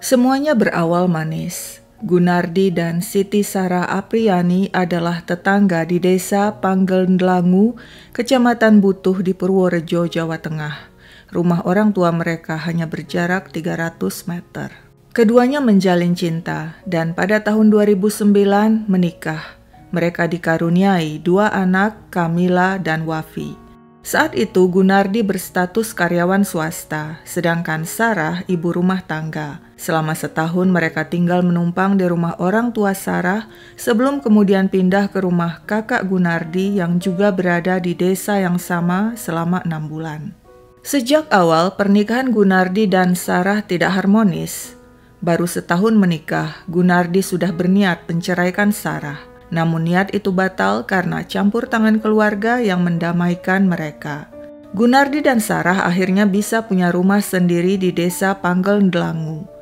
Semuanya berawal manis. Gunardi dan Siti Sarah Apriyani adalah tetangga di desa Panggendlangu, Kecamatan Butuh di Purworejo, Jawa Tengah. Rumah orang tua mereka hanya berjarak 300 meter. Keduanya menjalin cinta dan pada tahun 2009 menikah. Mereka dikaruniai 2 anak, Kamila dan Wafi. Saat itu Gunardi berstatus karyawan swasta, sedangkan Sarah ibu rumah tangga. Selama setahun mereka tinggal menumpang di rumah orang tua Sarah sebelum kemudian pindah ke rumah kakak Gunardi yang juga berada di desa yang sama selama 6 bulan. Sejak awal pernikahan Gunardi dan Sarah tidak harmonis. Baru setahun menikah, Gunardi sudah berniat menceraikan Sarah. Namun niat itu batal karena campur tangan keluarga yang mendamaikan mereka. Gunardi dan Sarah akhirnya bisa punya rumah sendiri di desa Panggendlangu.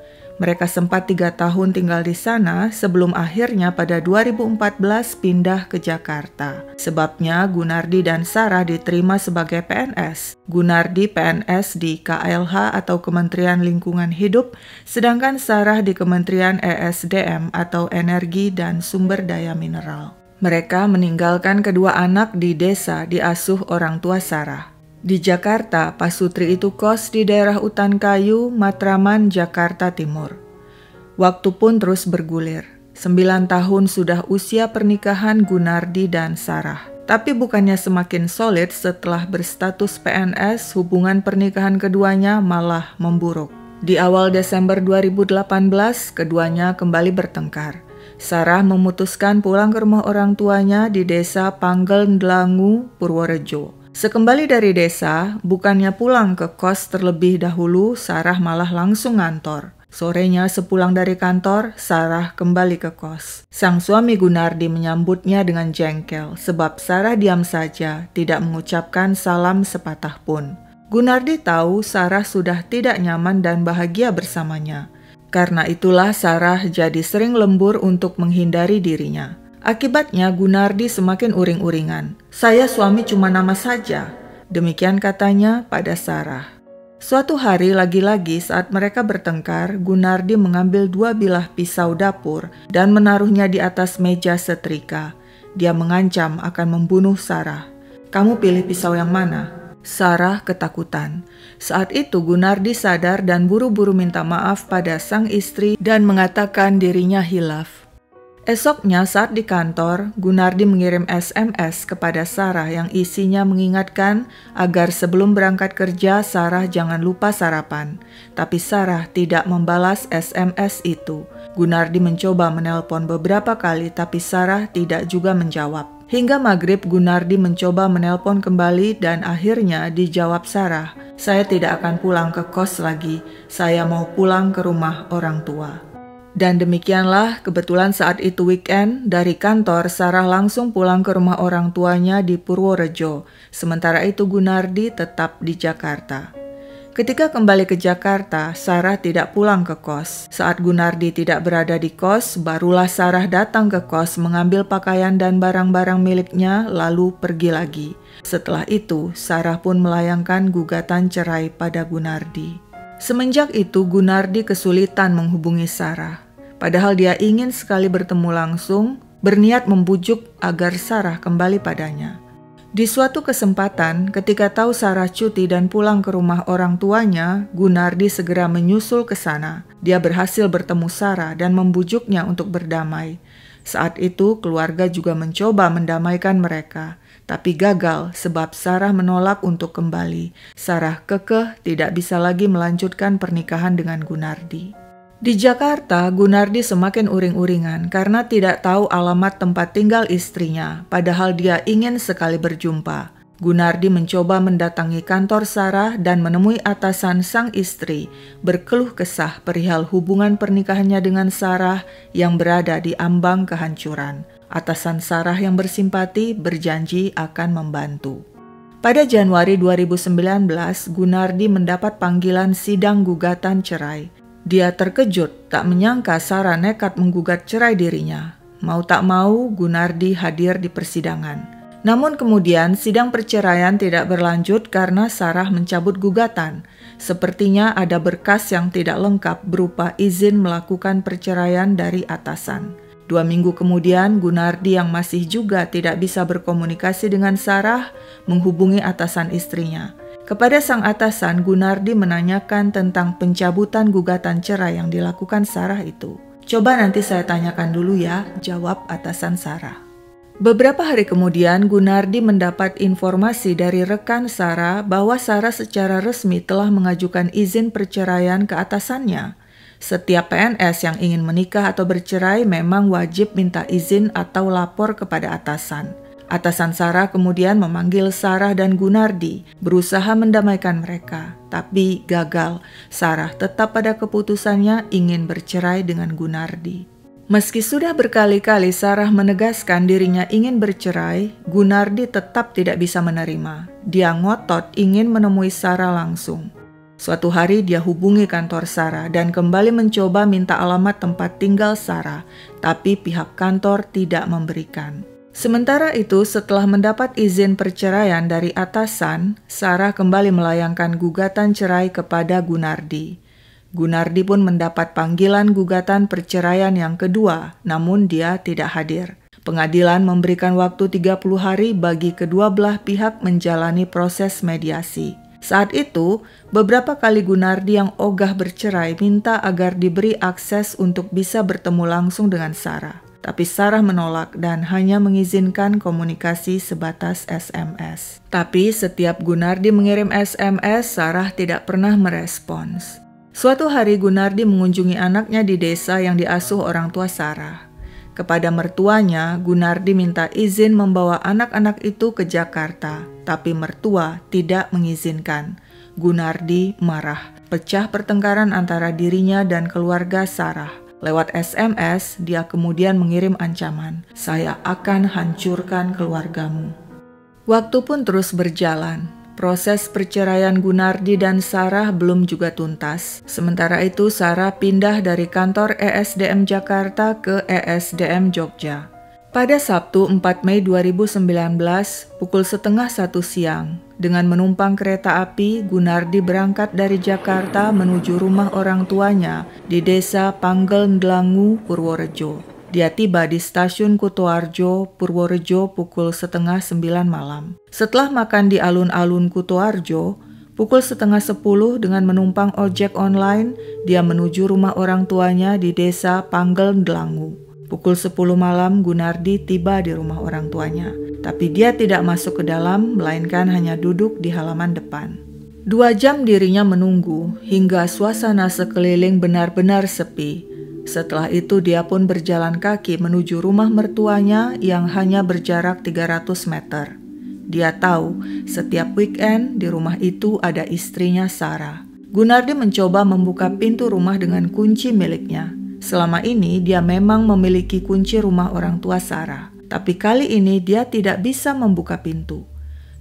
Mereka sempat 3 tahun tinggal di sana sebelum akhirnya pada 2014 pindah ke Jakarta. Sebabnya Gunardi dan Sarah diterima sebagai PNS. Gunardi PNS di KLH atau Kementerian Lingkungan Hidup, sedangkan Sarah di Kementerian ESDM atau Energi dan Sumber Daya Mineral. Mereka meninggalkan kedua anak di desa diasuh orang tua Sarah. Di Jakarta, Pak Sutri itu kos di daerah Utan Kayu, Matraman, Jakarta Timur. Waktu pun terus bergulir. 9 tahun sudah usia pernikahan Gunardi dan Sarah. Tapi bukannya semakin solid setelah berstatus PNS, hubungan pernikahan keduanya malah memburuk. Di awal Desember 2018, keduanya kembali bertengkar. Sarah memutuskan pulang ke rumah orang tuanya di desa Panggendlangu, Purworejo. Sekembali dari desa, bukannya pulang ke kos terlebih dahulu, Sarah malah langsung ngantor. Sorenya sepulang dari kantor, Sarah kembali ke kos. Sang suami Gunardi menyambutnya dengan jengkel, sebab Sarah diam saja, tidak mengucapkan salam sepatah pun. Gunardi tahu Sarah sudah tidak nyaman dan bahagia bersamanya. Karena itulah Sarah jadi sering lembur untuk menghindari dirinya. Akibatnya Gunardi semakin uring-uringan. "Saya suami cuma nama saja," demikian katanya pada Sarah. Suatu hari lagi-lagi saat mereka bertengkar, Gunardi mengambil 2 bilah pisau dapur dan menaruhnya di atas meja setrika. Dia mengancam akan membunuh Sarah. "Kamu pilih pisau yang mana?" Sarah ketakutan. Saat itu Gunardi sadar dan buru-buru minta maaf pada sang istri dan mengatakan dirinya hilaf. Esoknya saat di kantor, Gunardi mengirim SMS kepada Sarah yang isinya mengingatkan agar sebelum berangkat kerja Sarah jangan lupa sarapan. Tapi Sarah tidak membalas SMS itu. Gunardi mencoba menelpon beberapa kali tapi Sarah tidak juga menjawab. Hingga maghrib Gunardi mencoba menelpon kembali dan akhirnya dijawab Sarah, "Saya tidak akan pulang ke kos lagi, saya mau pulang ke rumah orang tua." Dan demikianlah kebetulan saat itu weekend, dari kantor Sarah langsung pulang ke rumah orang tuanya di Purworejo. Sementara itu Gunardi tetap di Jakarta. Ketika kembali ke Jakarta, Sarah tidak pulang ke kos. Saat Gunardi tidak berada di kos, barulah Sarah datang ke kos mengambil pakaian dan barang-barang miliknya lalu pergi lagi. Setelah itu, Sarah pun melayangkan gugatan cerai pada Gunardi. Semenjak itu Gunardi kesulitan menghubungi Sarah. Padahal dia ingin sekali bertemu langsung, berniat membujuk agar Sarah kembali padanya. Di suatu kesempatan, ketika tahu Sarah cuti dan pulang ke rumah orang tuanya, Gunardi segera menyusul ke sana. Dia berhasil bertemu Sarah dan membujuknya untuk berdamai. Saat itu keluarga juga mencoba mendamaikan mereka, tapi gagal sebab Sarah menolak untuk kembali. Sarah kekeh tidak bisa lagi melanjutkan pernikahan dengan Gunardi. Di Jakarta, Gunardi semakin uring-uringan karena tidak tahu alamat tempat tinggal istrinya, padahal dia ingin sekali berjumpa. Gunardi mencoba mendatangi kantor Sarah dan menemui atasan sang istri, berkeluh kesah perihal hubungan pernikahannya dengan Sarah yang berada di ambang kehancuran. Atasan Sarah yang bersimpati berjanji akan membantu. Pada Januari 2019, Gunardi mendapat panggilan sidang gugatan cerai. Dia terkejut, tak menyangka Sarah nekat menggugat cerai dirinya. Mau tak mau, Gunardi hadir di persidangan. Namun kemudian sidang perceraian tidak berlanjut karena Sarah mencabut gugatan. Sepertinya ada berkas yang tidak lengkap berupa izin melakukan perceraian dari atasan. 2 minggu kemudian, Gunardi yang masih juga tidak bisa berkomunikasi dengan Sarah menghubungi atasan istrinya. Kepada sang atasan, Gunardi menanyakan tentang pencabutan gugatan cerai yang dilakukan Sarah itu. "Coba nanti saya tanyakan dulu ya," jawab atasan Sarah. Beberapa hari kemudian, Gunardi mendapat informasi dari rekan Sarah bahwa Sarah secara resmi telah mengajukan izin perceraian ke atasannya. Setiap PNS yang ingin menikah atau bercerai memang wajib minta izin atau lapor kepada atasan. Atasan Sarah kemudian memanggil Sarah dan Gunardi, berusaha mendamaikan mereka. Tapi gagal, Sarah tetap pada keputusannya ingin bercerai dengan Gunardi. Meski sudah berkali-kali Sarah menegaskan dirinya ingin bercerai, Gunardi tetap tidak bisa menerima. Dia ngotot ingin menemui Sarah langsung. Suatu hari dia hubungi kantor Sarah dan kembali mencoba minta alamat tempat tinggal Sarah, tapi pihak kantor tidak memberikan. Sementara itu, setelah mendapat izin perceraian dari atasan, Sarah kembali melayangkan gugatan cerai kepada Gunardi. Gunardi pun mendapat panggilan gugatan perceraian yang kedua, namun dia tidak hadir. Pengadilan memberikan waktu 30 hari bagi kedua belah pihak menjalani proses mediasi. Saat itu, beberapa kali Gunardi yang ogah bercerai minta agar diberi akses untuk bisa bertemu langsung dengan Sarah. Tapi Sarah menolak dan hanya mengizinkan komunikasi sebatas SMS. Tapi setiap Gunardi mengirim SMS, Sarah tidak pernah merespons. Suatu hari Gunardi mengunjungi anaknya di desa yang diasuh orang tua Sarah. Kepada mertuanya, Gunardi minta izin membawa anak-anak itu ke Jakarta, tapi mertua tidak mengizinkan. Gunardi marah, pecah pertengkaran antara dirinya dan keluarga Sarah. Lewat SMS, dia kemudian mengirim ancaman, "Saya akan hancurkan keluargamu." Waktu pun terus berjalan. Proses perceraian Gunardi dan Sarah belum juga tuntas. Sementara itu, Sarah pindah dari kantor ESDM Jakarta ke ESDM Jogja. Pada Sabtu 4 Mei 2019, pukul 12:30 siang, dengan menumpang kereta api, Gunardi berangkat dari Jakarta menuju rumah orang tuanya di desa Panggel-Ndlangu, Purworejo. Dia tiba di stasiun Kutoarjo, Purworejo pukul 8:30 malam. Setelah makan di alun-alun Kutoarjo, pukul 9:30 dengan menumpang ojek online, dia menuju rumah orang tuanya di desa Panggel-Ndlangu. Pukul 10 malam, Gunardi tiba di rumah orang tuanya. Tapi dia tidak masuk ke dalam, melainkan hanya duduk di halaman depan. 2 jam dirinya menunggu, hingga suasana sekeliling benar-benar sepi. Setelah itu dia pun berjalan kaki menuju rumah mertuanya yang hanya berjarak 300 meter. Dia tahu, setiap weekend di rumah itu ada istrinya Sarah. Gunardi mencoba membuka pintu rumah dengan kunci miliknya. Selama ini dia memang memiliki kunci rumah orang tua Sarah, tapi kali ini dia tidak bisa membuka pintu.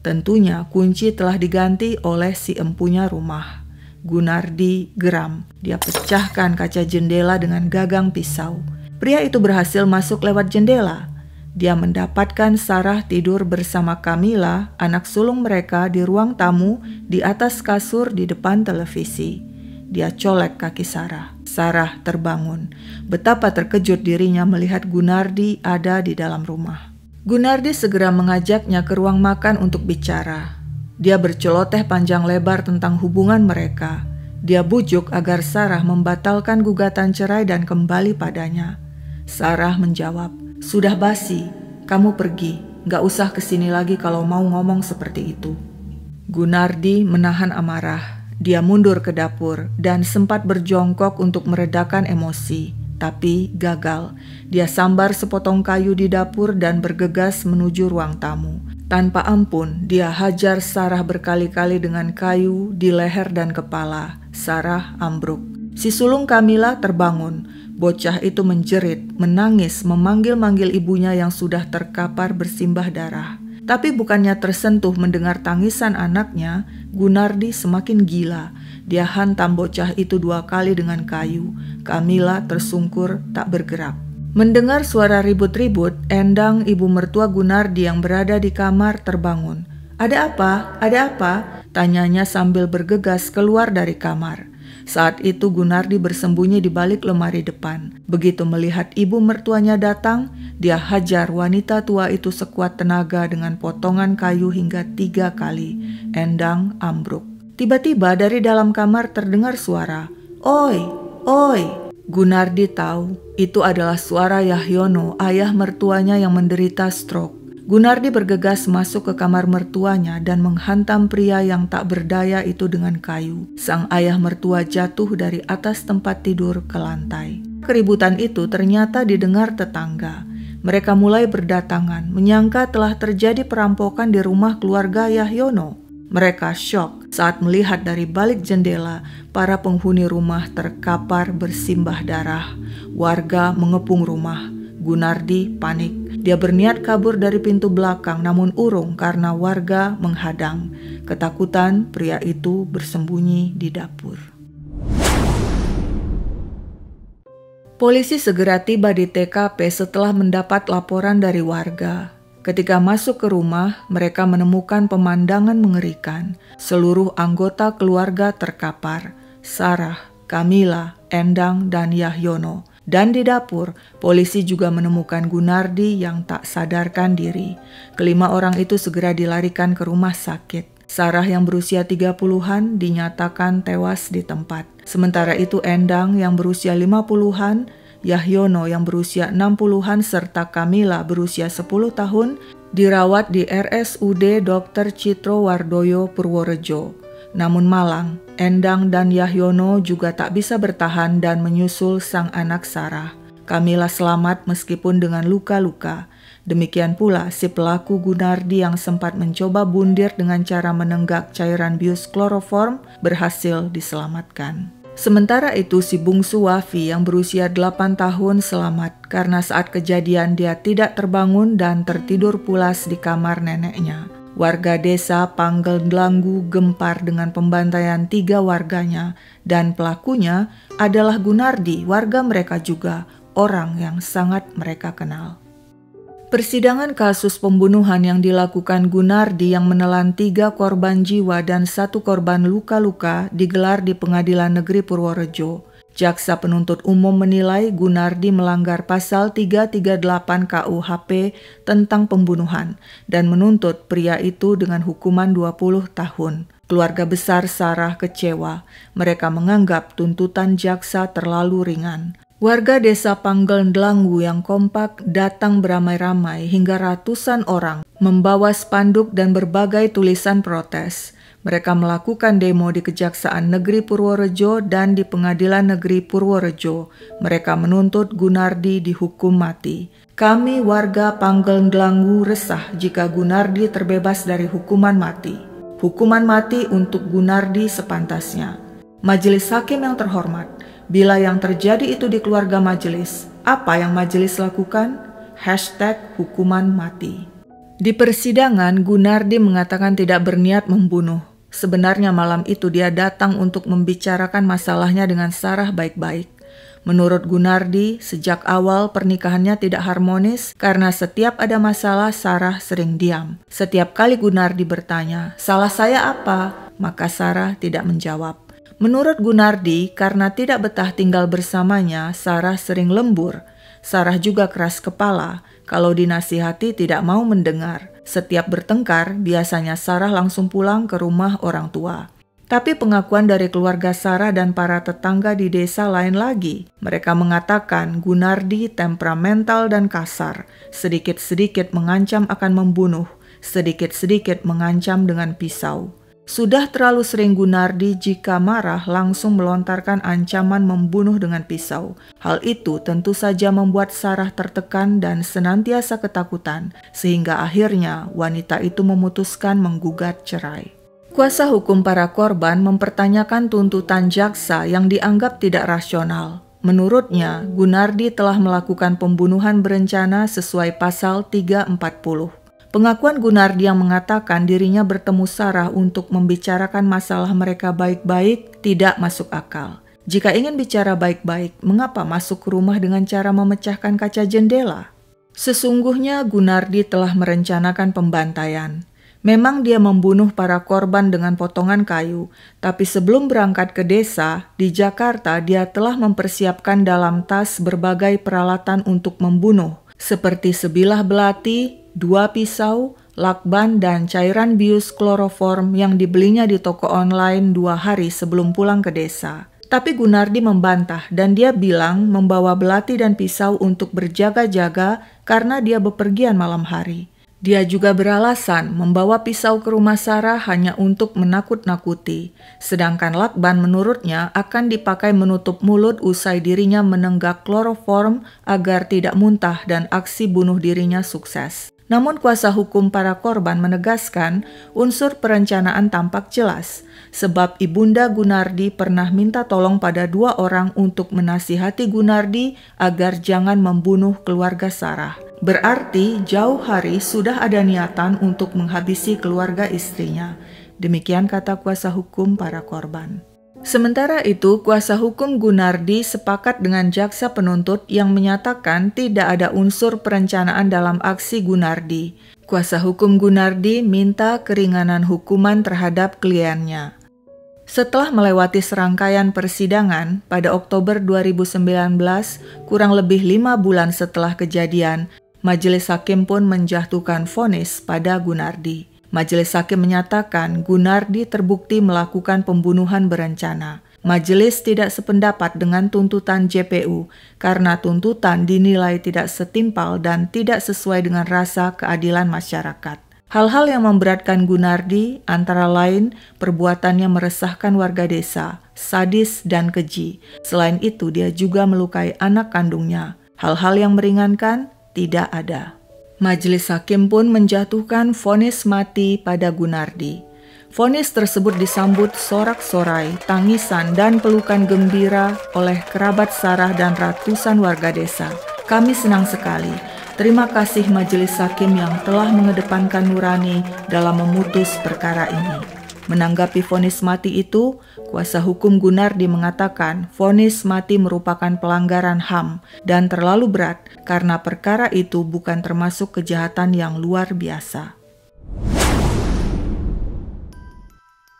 Tentunya kunci telah diganti oleh si empunya rumah. Gunardi geram, dia pecahkan kaca jendela dengan gagang pisau. Pria itu berhasil masuk lewat jendela. Dia mendapatkan Sarah tidur bersama Camilla, anak sulung mereka, di ruang tamu di atas kasur di depan televisi. Dia colek kaki Sarah. Sarah terbangun. Betapa terkejut dirinya melihat Gunardi ada di dalam rumah. Gunardi segera mengajaknya ke ruang makan untuk bicara. Dia berceloteh panjang lebar tentang hubungan mereka. Dia bujuk agar Sarah membatalkan gugatan cerai dan kembali padanya. Sarah menjawab, "Sudah basi, kamu pergi. Gak usah kesini lagi kalau mau ngomong seperti itu." Gunardi menahan amarah. Dia mundur ke dapur dan sempat berjongkok untuk meredakan emosi, tapi gagal. Dia sambar sepotong kayu di dapur dan bergegas menuju ruang tamu. Tanpa ampun, dia hajar Sarah berkali-kali dengan kayu di leher dan kepala. Sarah ambruk. Si sulung Camilla terbangun. Bocah itu menjerit, menangis, memanggil-manggil ibunya yang sudah terkapar bersimbah darah. Tapi bukannya tersentuh mendengar tangisan anaknya, Gunardi semakin gila. Dia hantam bocah itu 2 kali dengan kayu. Camilla tersungkur tak bergerak. Mendengar suara ribut-ribut, Endang, ibu mertua Gunardi yang berada di kamar, terbangun. "Ada apa? Ada apa?" tanyanya sambil bergegas keluar dari kamar. Saat itu Gunardi bersembunyi di balik lemari depan. Begitu melihat ibu mertuanya datang, dia hajar wanita tua itu sekuat tenaga dengan potongan kayu hingga 3 kali. Endang ambruk. Tiba-tiba dari dalam kamar terdengar suara, "Oi, oi." Gunardi tahu itu adalah suara Yahyono, ayah mertuanya yang menderita stroke. Gunardi bergegas masuk ke kamar mertuanya dan menghantam pria yang tak berdaya itu dengan kayu. Sang ayah mertua jatuh dari atas tempat tidur ke lantai. Keributan itu ternyata didengar tetangga. Mereka mulai berdatangan, menyangka telah terjadi perampokan di rumah keluarga Yahyono. Mereka syok saat melihat dari balik jendela para penghuni rumah terkapar bersimbah darah. Warga mengepung rumah. Gunardi panik. Dia berniat kabur dari pintu belakang namun urung karena warga menghadang. Ketakutan, pria itu bersembunyi di dapur. Polisi segera tiba di TKP setelah mendapat laporan dari warga. Ketika masuk ke rumah, mereka menemukan pemandangan mengerikan. Seluruh anggota keluarga terkapar, Sarah, Kamila, Endang, dan Yahyono. Dan di dapur, polisi juga menemukan Gunardi yang tak sadarkan diri. Kelima orang itu segera dilarikan ke rumah sakit. Sarah yang berusia 30-an dinyatakan tewas di tempat. Sementara itu Endang yang berusia 50-an, Yahyono yang berusia 60-an serta Kamila berusia 10 tahun dirawat di RSUD Dr. Citro Wardoyo Purworejo. Namun malang, Endang dan Yahyono juga tak bisa bertahan dan menyusul sang anak Sarah. Kamila selamat meskipun dengan luka-luka. Demikian pula si pelaku Gunardi yang sempat mencoba bundir dengan cara menenggak cairan bius kloroform berhasil diselamatkan. Sementara itu si bungsu Wafi yang berusia 8 tahun selamat karena saat kejadian dia tidak terbangun dan tertidur pulas di kamar neneknya. Warga desa Panggeldlangu gempar dengan pembantaian 3 warganya dan pelakunya adalah Gunardi, warga mereka juga, orang yang sangat mereka kenal. Persidangan kasus pembunuhan yang dilakukan Gunardi yang menelan 3 korban jiwa dan 1 korban luka-luka digelar di Pengadilan Negeri Purworejo. Jaksa penuntut umum menilai Gunardi melanggar pasal 338 KUHP tentang pembunuhan dan menuntut pria itu dengan hukuman 20 tahun. Keluarga besar Sarah kecewa. Mereka menganggap tuntutan jaksa terlalu ringan. Warga desa Panggeldlangu yang kompak datang beramai-ramai hingga ratusan orang membawa spanduk dan berbagai tulisan protes. Mereka melakukan demo di Kejaksaan Negeri Purworejo dan di Pengadilan Negeri Purworejo. Mereka menuntut Gunardi dihukum mati. Kami warga Panggeldlangu resah jika Gunardi terbebas dari hukuman mati. Hukuman mati untuk Gunardi sepantasnya. Majelis Hakim yang terhormat, bila yang terjadi itu di keluarga majelis, apa yang majelis lakukan? #hukuman mati. Di persidangan, Gunardi mengatakan tidak berniat membunuh. Sebenarnya malam itu dia datang untuk membicarakan masalahnya dengan Sarah baik-baik. Menurut Gunardi, sejak awal pernikahannya tidak harmonis karena setiap ada masalah Sarah sering diam. Setiap kali Gunardi bertanya, "Salah saya apa?" maka Sarah tidak menjawab. Menurut Gunardi, karena tidak betah tinggal bersamanya, Sarah sering lembur. Sarah juga keras kepala, kalau dinasihati tidak mau mendengar. Setiap bertengkar, biasanya Sarah langsung pulang ke rumah orang tua. Tapi pengakuan dari keluarga Sarah dan para tetangga di desa lain lagi. Mereka mengatakan Gunardi temperamental dan kasar, sedikit-sedikit mengancam akan membunuh, sedikit-sedikit mengancam dengan pisau. Sudah terlalu sering Gunardi jika marah langsung melontarkan ancaman membunuh dengan pisau. Hal itu tentu saja membuat Sarah tertekan dan senantiasa ketakutan, sehingga akhirnya wanita itu memutuskan menggugat cerai. Kuasa hukum para korban mempertanyakan tuntutan jaksa yang dianggap tidak rasional. Menurutnya, Gunardi telah melakukan pembunuhan berencana sesuai pasal 340. Pengakuan Gunardi yang mengatakan dirinya bertemu Sarah untuk membicarakan masalah mereka baik-baik tidak masuk akal. Jika ingin bicara baik-baik, mengapa masuk ke rumah dengan cara memecahkan kaca jendela? Sesungguhnya Gunardi telah merencanakan pembantaian. Memang dia membunuh para korban dengan potongan kayu, tapi sebelum berangkat ke desa, di Jakarta dia telah mempersiapkan dalam tas berbagai peralatan untuk membunuh, seperti sebilah belati, 2 pisau, lakban, dan cairan bius kloroform yang dibelinya di toko online 2 hari sebelum pulang ke desa. Tapi Gunardi membantah dan dia bilang membawa belati dan pisau untuk berjaga-jaga karena dia bepergian malam hari. Dia juga beralasan membawa pisau ke rumah Sarah hanya untuk menakut-nakuti, sedangkan lakban menurutnya akan dipakai menutup mulut usai dirinya menenggak kloroform agar tidak muntah dan aksi bunuh dirinya sukses. Namun kuasa hukum para korban menegaskan unsur perencanaan tampak jelas, sebab Ibunda Gunardi pernah minta tolong pada 2 orang untuk menasihati Gunardi agar jangan membunuh keluarga Sarah. Berarti jauh hari sudah ada niatan untuk menghabisi keluarga istrinya. Demikian kata kuasa hukum para korban. Sementara itu, kuasa hukum Gunardi sepakat dengan jaksa penuntut yang menyatakan tidak ada unsur perencanaan dalam aksi Gunardi. Kuasa hukum Gunardi minta keringanan hukuman terhadap kliennya. Setelah melewati serangkaian persidangan, pada Oktober 2019, kurang lebih 5 bulan setelah kejadian, Majelis Hakim pun menjatuhkan vonis pada Gunardi. Majelis Hakim menyatakan Gunardi terbukti melakukan pembunuhan berencana. Majelis tidak sependapat dengan tuntutan JPU karena tuntutan dinilai tidak setimpal dan tidak sesuai dengan rasa keadilan masyarakat. Hal-hal yang memberatkan Gunardi antara lain perbuatannya meresahkan warga desa, sadis dan keji. Selain itu dia juga melukai anak kandungnya. Hal-hal yang meringankan tidak ada. Majelis Hakim pun menjatuhkan vonis mati pada Gunardi. Vonis tersebut disambut sorak-sorai, tangisan, dan pelukan gembira oleh kerabat Sarah dan ratusan warga desa. Kami senang sekali. Terima kasih Majelis Hakim yang telah mengedepankan nurani dalam memutus perkara ini. Menanggapi vonis mati itu, kuasa hukum Gunardi mengatakan vonis mati merupakan pelanggaran HAM dan terlalu berat karena perkara itu bukan termasuk kejahatan yang luar biasa.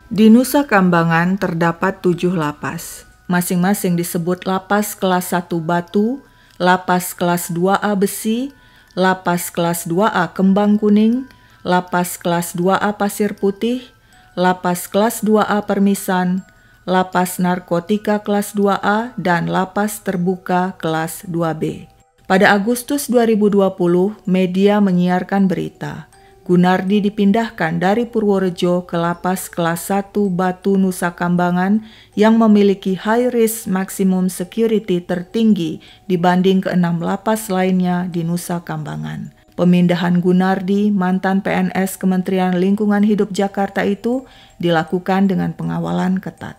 Di Nusa Kambangan terdapat 7 lapas. Masing-masing disebut lapas kelas 1 Batu, lapas kelas 2A Besi, lapas kelas 2A Kembang Kuning, lapas kelas 2A Pasir Putih, lapas kelas 2A Permisan, lapas narkotika kelas 2A, dan lapas terbuka kelas 2B. Pada Agustus 2020, media menyiarkan berita Gunardi dipindahkan dari Purworejo ke lapas kelas 1 Batu Nusa Kambangan yang memiliki high risk maximum security tertinggi dibanding ke-6 lapas lainnya di Nusa Kambangan. Pemindahan Gunardi, mantan PNS Kementerian Lingkungan Hidup Jakarta itu dilakukan dengan pengawalan ketat.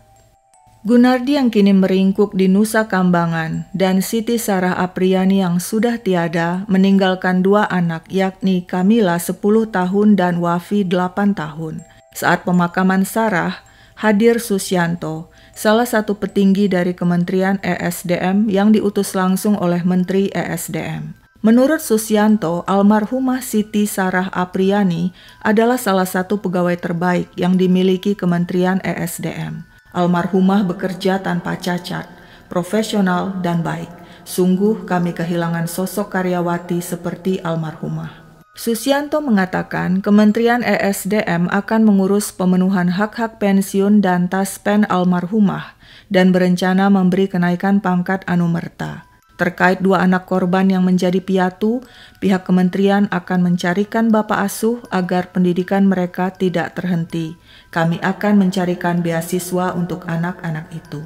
Gunardi yang kini meringkuk di Nusa Kambangan dan Siti Sarah Apriani yang sudah tiada meninggalkan 2 anak yakni Kamila 10 tahun dan Wafi 8 tahun. Saat pemakaman Sarah, hadir Susianto, salah satu petinggi dari Kementerian ESDM yang diutus langsung oleh Menteri ESDM. Menurut Susianto, almarhumah Siti Sarah Apriani adalah salah satu pegawai terbaik yang dimiliki Kementerian ESDM. Almarhumah bekerja tanpa cacat, profesional dan baik. Sungguh kami kehilangan sosok karyawati seperti almarhumah. Susianto mengatakan Kementerian ESDM akan mengurus pemenuhan hak-hak pensiun dan taspen almarhumah dan berencana memberi kenaikan pangkat anumerta. Terkait 2 anak korban yang menjadi piatu, pihak kementerian akan mencarikan bapak asuh agar pendidikan mereka tidak terhenti. Kami akan mencarikan beasiswa untuk anak-anak itu.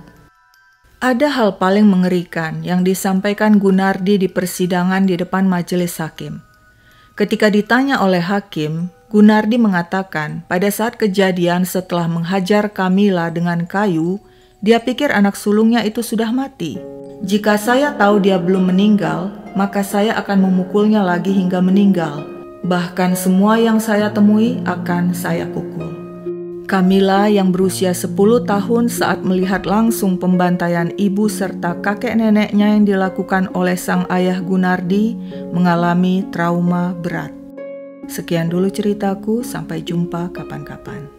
Ada hal paling mengerikan yang disampaikan Gunardi di persidangan di depan majelis hakim. Ketika ditanya oleh hakim, Gunardi mengatakan pada saat kejadian setelah menghajar Kamila dengan kayu, dia pikir anak sulungnya itu sudah mati. Jika saya tahu dia belum meninggal, maka saya akan memukulnya lagi hingga meninggal. Bahkan semua yang saya temui akan saya pukul. Kamila yang berusia 10 tahun saat melihat langsung pembantaian ibu serta kakek neneknya yang dilakukan oleh sang ayah Gunardi mengalami trauma berat. Sekian dulu ceritaku, sampai jumpa kapan-kapan.